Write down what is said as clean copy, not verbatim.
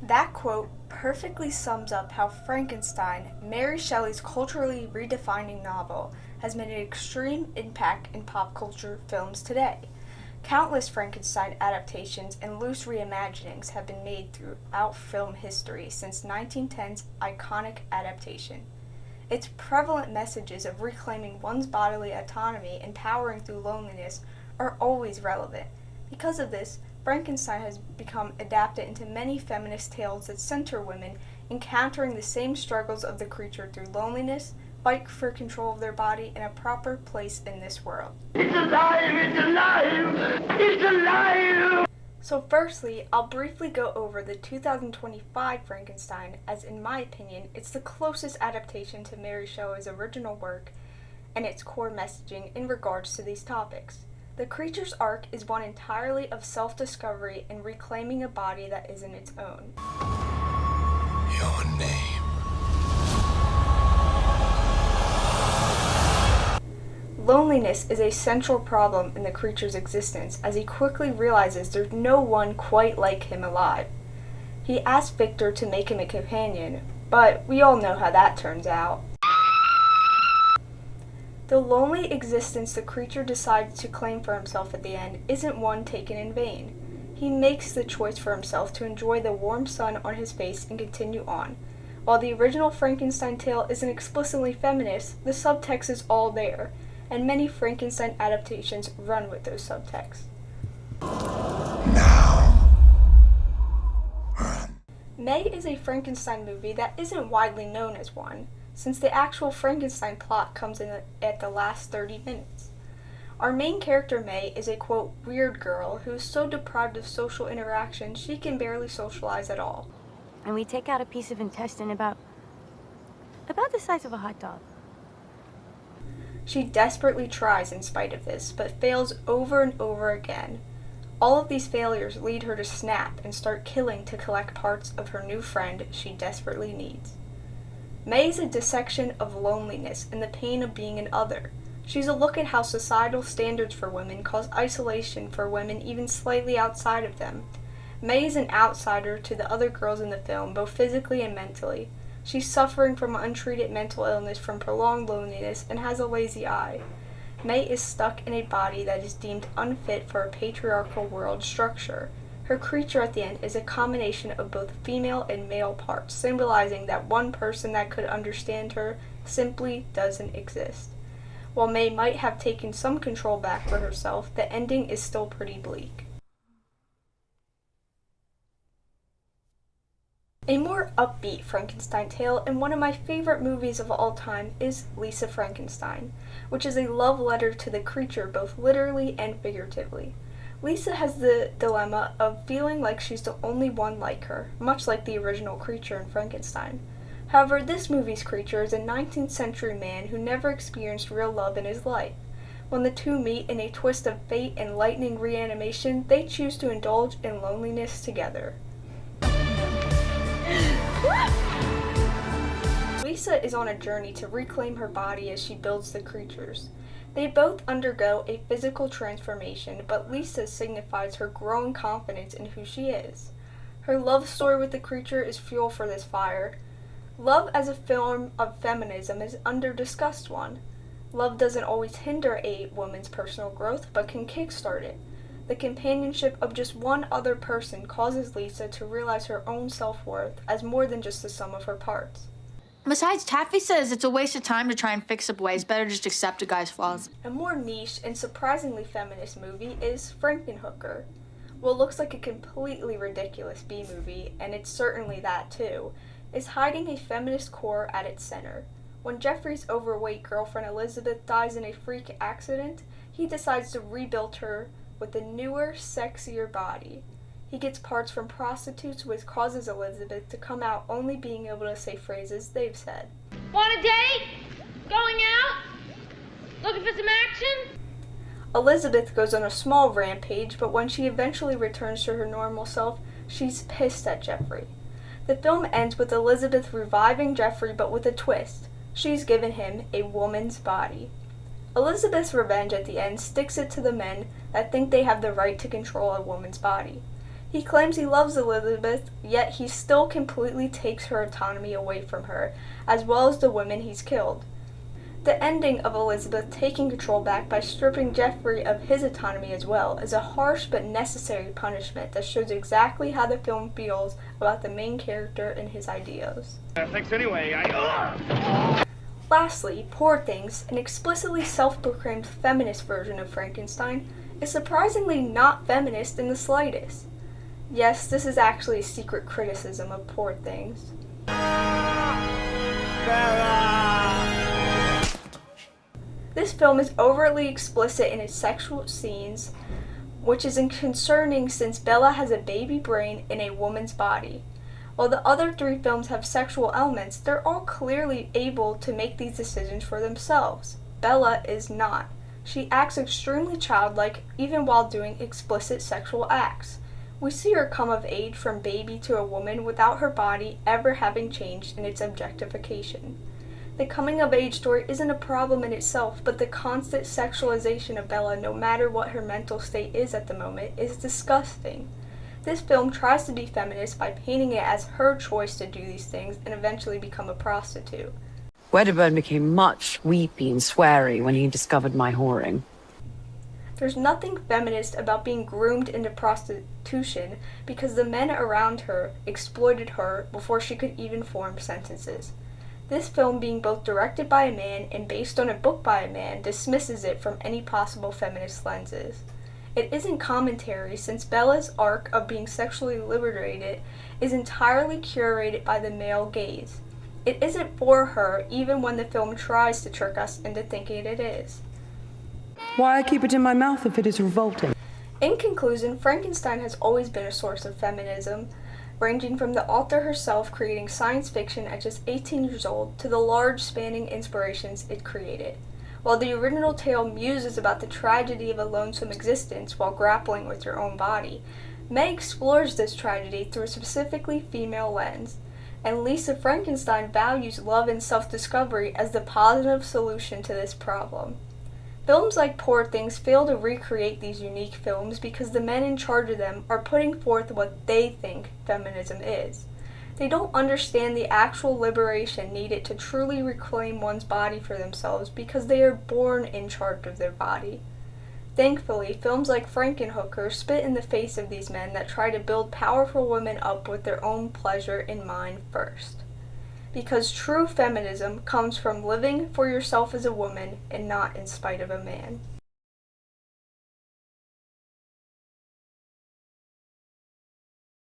That quote perfectly sums up how Frankenstein, Mary Shelley's culturally redefining novel, has made an extreme impact in pop culture films today. Countless Frankenstein adaptations and loose reimaginings have been made throughout film history since 1910's iconic adaptation. Its prevalent messages of reclaiming one's bodily autonomy and powering through loneliness are always relevant. Because of this, Frankenstein has become adapted into many feminist tales that center women encountering the same struggles of the creature through loneliness, fight for control of their body, and a proper place in this world. It's alive! It's alive! It's alive! So firstly, I'll briefly go over the 2025 Frankenstein, as in my opinion, it's the closest adaptation to Mary Shelley's original work and its core messaging in regards to these topics. The creature's arc is one entirely of self-discovery and reclaiming a body that isn't its own. Your name. Loneliness is a central problem in the creature's existence, as he quickly realizes there's no one quite like him alive. He asks Victor to make him a companion, but we all know how that turns out. The lonely existence the creature decides to claim for himself at the end isn't one taken in vain. He makes the choice for himself to enjoy the warm sun on his face and continue on. While the original Frankenstein tale isn't explicitly feminist, the subtext is all there, and many Frankenstein adaptations run with those subtexts. Now. Run. May is a Frankenstein movie that isn't widely known as one, since the actual Frankenstein plot comes in at the last 30 minutes. Our main character, May, is a, quote, weird girl who is so deprived of social interaction she can barely socialize at all. And we take out a piece of intestine about the size of a hot dog. She desperately tries in spite of this, but fails over and over again. All of these failures lead her to snap and start killing to collect parts of her new friend she desperately needs. May is a dissection of loneliness and the pain of being an other. She's a look at how societal standards for women cause isolation for women even slightly outside of them. May is an outsider to the other girls in the film, both physically and mentally. She's suffering from untreated mental illness from prolonged loneliness and has a lazy eye. May is stuck in a body that is deemed unfit for a patriarchal world structure. Her creature at the end is a combination of both female and male parts, symbolizing that one person that could understand her simply doesn't exist. While May might have taken some control back for herself, the ending is still pretty bleak. A more upbeat Frankenstein tale and one of my favorite movies of all time is Lisa Frankenstein, which is a love letter to the creature both literally and figuratively. Lisa has the dilemma of feeling like she's the only one like her, much like the original creature in Frankenstein. However, this movie's creature is a 19th century man who never experienced real love in his life. When the two meet in a twist of fate and lightning reanimation, they choose to indulge in loneliness together. Lisa is on a journey to reclaim her body as she builds the creatures. They both undergo a physical transformation, but Lisa signifies her growing confidence in who she is. Her love story with the creature is fuel for this fire. Love as a form of feminism is an under-discussed one. Love doesn't always hinder a woman's personal growth, but can kickstart it. The companionship of just one other person causes Lisa to realize her own self-worth as more than just the sum of her parts. Besides, Taffy says it's a waste of time to try and fix up ways. Better just accept a guy's flaws. A more niche and surprisingly feminist movie is Frankenhooker. What looks like a completely ridiculous B-movie, and it's certainly that too, is hiding a feminist core at its center. When Jeffrey's overweight girlfriend Elizabeth dies in a freak accident, he decides to rebuild her with a newer, sexier body. He gets parts from prostitutes, which causes Elizabeth to come out only being able to say phrases they've said. Want a date? Going out? Looking for some action? Elizabeth goes on a small rampage, but when she eventually returns to her normal self, she's pissed at Jeffrey. The film ends with Elizabeth reviving Jeffrey, but with a twist. She's given him a woman's body. Elizabeth's revenge at the end sticks it to the men that think they have the right to control a woman's body. He claims he loves Elizabeth, yet he still completely takes her autonomy away from her, as well as the women he's killed. The ending of Elizabeth taking control back by stripping Geoffrey of his autonomy as well is a harsh but necessary punishment that shows exactly how the film feels about the main character and his ideals. Thanks anyway. Lastly, Poor Things, an explicitly self-proclaimed feminist version of Frankenstein, is surprisingly not feminist in the slightest. Yes, this is actually a secret criticism of Poor Things. This film is overtly explicit in its sexual scenes, which is concerning since Bella has a baby brain in a woman's body. While the other three films have sexual elements, they're all clearly able to make these decisions for themselves. Bella is not. She acts extremely childlike even while doing explicit sexual acts. We see her come of age from baby to a woman without her body ever having changed in its objectification. The coming-of-age story isn't a problem in itself, but the constant sexualization of Bella, no matter what her mental state is at the moment, is disgusting. This film tries to be feminist by painting it as her choice to do these things and eventually become a prostitute. Wedderburn became much weepy and sweary when he discovered my whoring. There's nothing feminist about being groomed into prostitution because the men around her exploited her before she could even form sentences. This film, being both directed by a man and based on a book by a man, dismisses it from any possible feminist lenses. It isn't commentary, since Bella's arc of being sexually liberated is entirely curated by the male gaze. It isn't for her, even when the film tries to trick us into thinking it is. Why keep it in my mouth if it is revolting? In conclusion, Frankenstein has always been a source of feminism, ranging from the author herself creating science fiction at just 18 years old to the large spanning inspirations it created. While the original tale muses about the tragedy of a lonesome existence while grappling with your own body, May explores this tragedy through a specifically female lens, and Lisa Frankenstein values love and self-discovery as the positive solution to this problem. Films like Poor Things fail to recreate these unique films because the men in charge of them are putting forth what they think feminism is. They don't understand the actual liberation needed to truly reclaim one's body for themselves because they are born in charge of their body. Thankfully, films like Frankenhooker spit in the face of these men that try to build powerful women up with their own pleasure in mind first. Because true feminism comes from living for yourself as a woman and not in spite of a man.